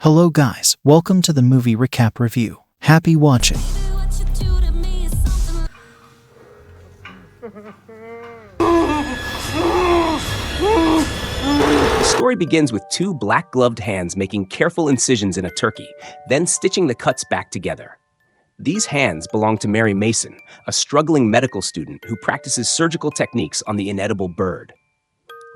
Hello guys, welcome to the movie recap review. Happy watching. The story begins with two black-gloved hands making careful incisions in a turkey, then stitching the cuts back together. These hands belong to Mary Mason, a struggling medical student who practices surgical techniques on the inedible bird.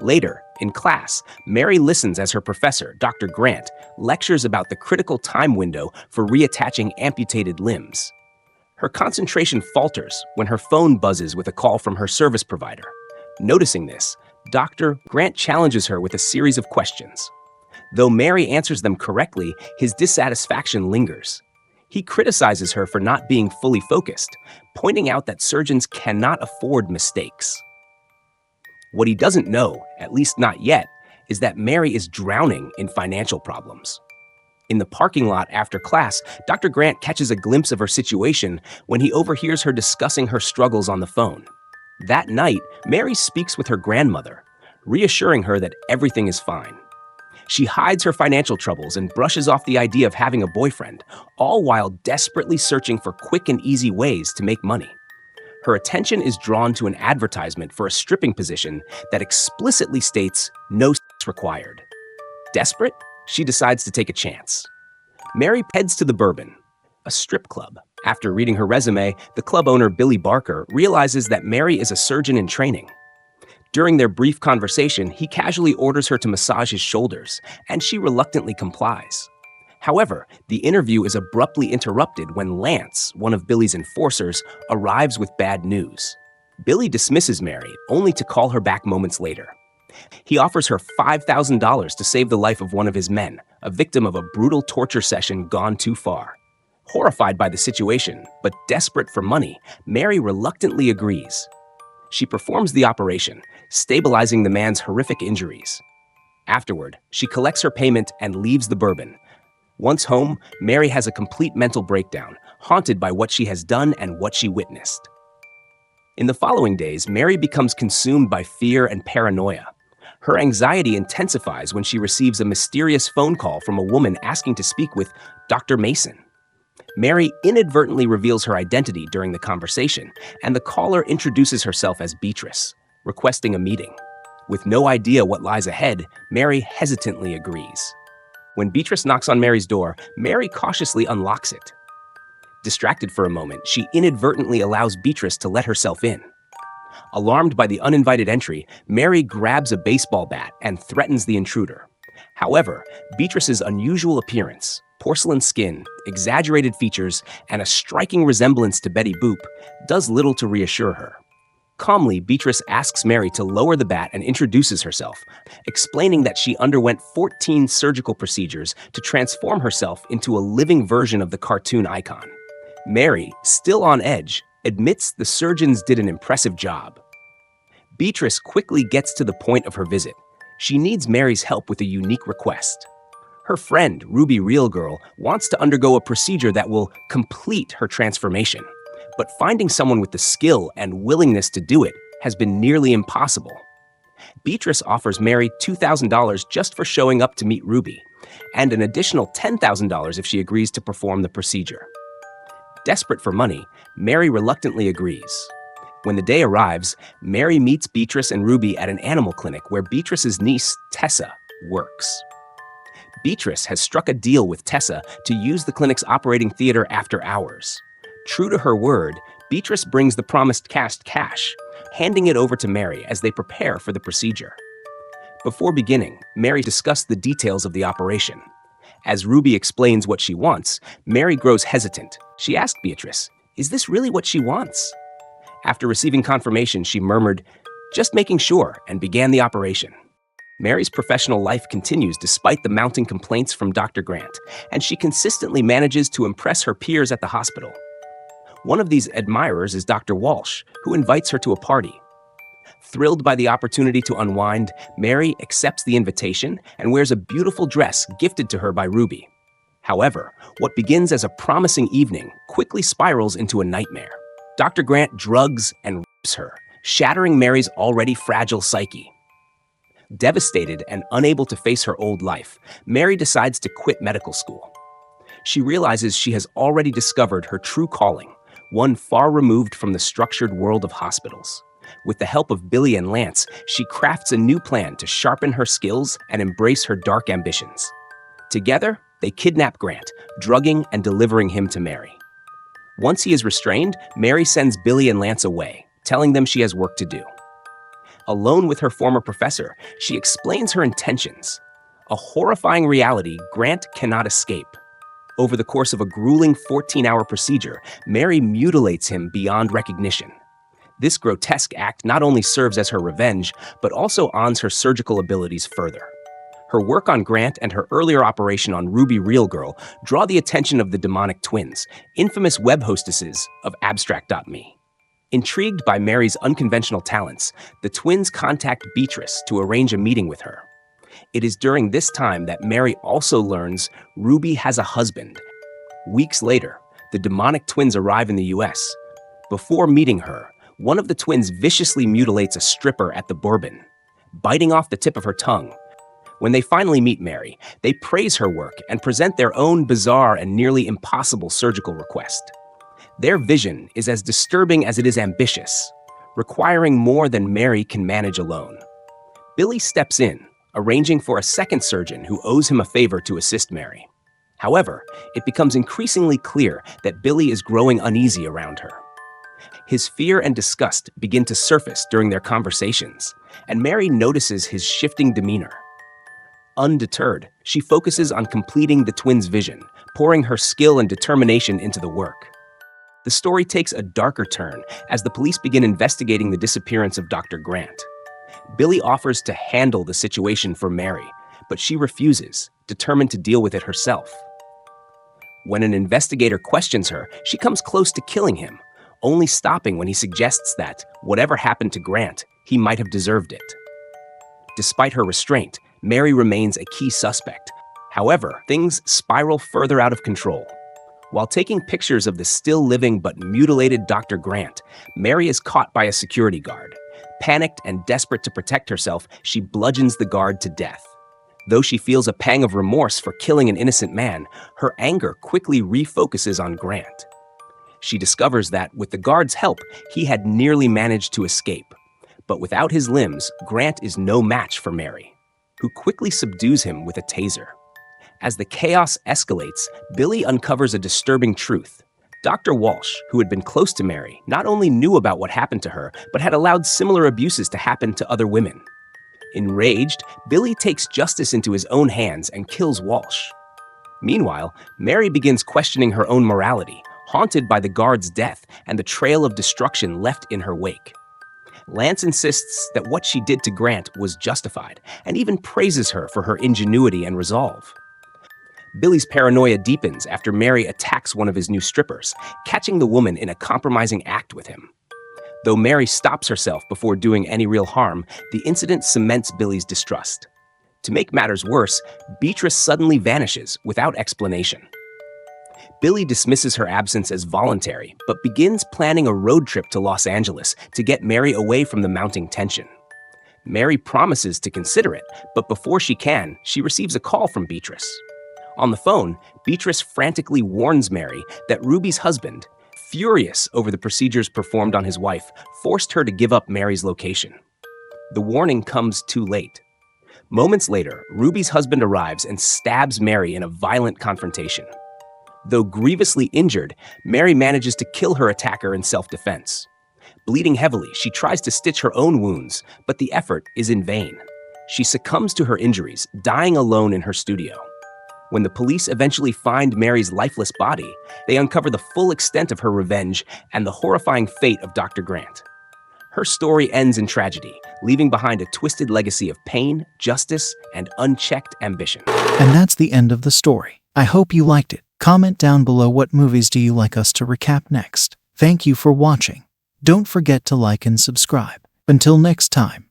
Later, in class, Mary listens as her professor, Dr. Grant, lectures about the critical time window for reattaching amputated limbs. Her concentration falters when her phone buzzes with a call from her service provider. Noticing this, Dr. Grant challenges her with a series of questions. Though Mary answers them correctly, his dissatisfaction lingers. He criticizes her for not being fully focused, pointing out that surgeons cannot afford mistakes. What he doesn't know, at least not yet, is that Mary is drowning in financial problems. In the parking lot after class, Dr. Grant catches a glimpse of her situation when he overhears her discussing her struggles on the phone. That night, Mary speaks with her grandmother, reassuring her that everything is fine. She hides her financial troubles and brushes off the idea of having a boyfriend, all while desperately searching for quick and easy ways to make money. Her attention is drawn to an advertisement for a stripping position that explicitly states no sex required. Desperate, she decides to take a chance. Mary heads to the Bourbon, a strip club. After reading her resume, the club owner, Billy Barker, realizes that Mary is a surgeon in training. During their brief conversation, he casually orders her to massage his shoulders, and she reluctantly complies. However, the interview is abruptly interrupted when Lance, one of Billy's enforcers, arrives with bad news. Billy dismisses Mary, only to call her back moments later. He offers her $5,000 to save the life of one of his men, a victim of a brutal torture session gone too far. Horrified by the situation, but desperate for money, Mary reluctantly agrees. She performs the operation, stabilizing the man's horrific injuries. Afterward, she collects her payment and leaves the Bourbon. Once home, Mary has a complete mental breakdown, haunted by what she has done and what she witnessed. In the following days, Mary becomes consumed by fear and paranoia. Her anxiety intensifies when she receives a mysterious phone call from a woman asking to speak with Dr. Mason. Mary inadvertently reveals her identity during the conversation, and the caller introduces herself as Beatrice, requesting a meeting. With no idea what lies ahead, Mary hesitantly agrees. When Beatrice knocks on Mary's door, Mary cautiously unlocks it. Distracted for a moment, she inadvertently allows Beatrice to let herself in. Alarmed by the uninvited entry, Mary grabs a baseball bat and threatens the intruder. However, Beatrice's unusual appearance, porcelain skin, exaggerated features, and a striking resemblance to Betty Boop does little to reassure her. Calmly, Beatrice asks Mary to lower the bat and introduces herself, explaining that she underwent 14 surgical procedures to transform herself into a living version of the cartoon icon. Mary, still on edge, admits the surgeons did an impressive job. Beatrice quickly gets to the point of her visit. She needs Mary's help with a unique request. Her friend, Ruby Real Girl, wants to undergo a procedure that will complete her transformation. But finding someone with the skill and willingness to do it has been nearly impossible. Beatrice offers Mary $2,000 just for showing up to meet Ruby, and an additional $10,000 if she agrees to perform the procedure. Desperate for money, Mary reluctantly agrees. When the day arrives, Mary meets Beatrice and Ruby at an animal clinic where Beatrice's niece, Tessa, works. Beatrice has struck a deal with Tessa to use the clinic's operating theater after hours. True to her word, Beatrice brings the promised cash, handing it over to Mary as they prepare for the procedure. Before beginning, Mary discussed the details of the operation. As Ruby explains what she wants, Mary grows hesitant. She asked Beatrice, "Is this really what she wants?" After receiving confirmation, she murmured, "Just making sure," and began the operation. Mary's professional life continues despite the mounting complaints from Dr. Grant, and she consistently manages to impress her peers at the hospital. One of these admirers is Dr. Walsh, who invites her to a party. Thrilled by the opportunity to unwind, Mary accepts the invitation and wears a beautiful dress gifted to her by Ruby. However, what begins as a promising evening quickly spirals into a nightmare. Dr. Grant drugs and rapes her, shattering Mary's already fragile psyche. Devastated and unable to face her old life, Mary decides to quit medical school. She realizes she has already discovered her true calling, one far removed from the structured world of hospitals. With the help of Billy and Lance, she crafts a new plan to sharpen her skills and embrace her dark ambitions. Together, they kidnap Grant, drugging and delivering him to Mary. Once he is restrained, Mary sends Billy and Lance away, telling them she has work to do. Alone with her former professor, she explains her intentions. A horrifying reality Grant cannot escape. Over the course of a grueling 14-hour procedure, Mary mutilates him beyond recognition. This grotesque act not only serves as her revenge, but also honors her surgical abilities further. Her work on Grant and her earlier operation on Ruby Real Girl draw the attention of the demonic twins, infamous web hostesses of Abstract.me. Intrigued by Mary's unconventional talents, the twins contact Beatrice to arrange a meeting with her. It is during this time that Mary also learns Ruby has a husband. Weeks later, the demonic twins arrive in the US. Before meeting her, one of the twins viciously mutilates a stripper at the Bourbon, biting off the tip of her tongue. When they finally meet Mary, they praise her work and present their own bizarre and nearly impossible surgical request. Their vision is as disturbing as it is ambitious, requiring more than Mary can manage alone. Billy steps in, arranging for a second surgeon who owes him a favor to assist Mary. However, it becomes increasingly clear that Billy is growing uneasy around her. His fear and disgust begin to surface during their conversations, and Mary notices his shifting demeanor. Undeterred, she focuses on completing the twins' vision, pouring her skill and determination into the work. The story takes a darker turn as the police begin investigating the disappearance of Dr. Grant. Billy offers to handle the situation for Mary, but she refuses, determined to deal with it herself. When an investigator questions her, she comes close to killing him, only stopping when he suggests that, whatever happened to Grant, he might have deserved it. Despite her restraint, Mary remains a key suspect. However, things spiral further out of control. While taking pictures of the still living but mutilated Dr. Grant, Mary is caught by a security guard. Panicked and desperate to protect herself, she bludgeons the guard to death. Though she feels a pang of remorse for killing an innocent man, her anger quickly refocuses on Grant. She discovers that, with the guard's help, he had nearly managed to escape. But without his limbs, Grant is no match for Mary, who quickly subdues him with a taser. As the chaos escalates, Billy uncovers a disturbing truth. Dr. Walsh, who had been close to Mary, not only knew about what happened to her, but had allowed similar abuses to happen to other women. Enraged, Billy takes justice into his own hands and kills Walsh. Meanwhile, Mary begins questioning her own morality, haunted by the guard's death and the trail of destruction left in her wake. Lance insists that what she did to Grant was justified, and even praises her for her ingenuity and resolve. Billy's paranoia deepens after Mary attacks one of his new strippers, catching the woman in a compromising act with him. Though Mary stops herself before doing any real harm, the incident cements Billy's distrust. To make matters worse, Beatrice suddenly vanishes without explanation. Billy dismisses her absence as voluntary, but begins planning a road trip to Los Angeles to get Mary away from the mounting tension. Mary promises to consider it, but before she can, she receives a call from Beatrice. On the phone, Beatrice frantically warns Mary that Ruby's husband, furious over the procedures performed on his wife, forced her to give up Mary's location. The warning comes too late. Moments later, Ruby's husband arrives and stabs Mary in a violent confrontation. Though grievously injured, Mary manages to kill her attacker in self-defense. Bleeding heavily, she tries to stitch her own wounds, but the effort is in vain. She succumbs to her injuries, dying alone in her studio. When the police eventually find Mary's lifeless body, they uncover the full extent of her revenge and the horrifying fate of Dr. Grant. Her story ends in tragedy, leaving behind a twisted legacy of pain, justice, and unchecked ambition. And that's the end of the story. I hope you liked it. Comment down below what movies do you like us to recap next. Thank you for watching. Don't forget to like and subscribe. Until next time.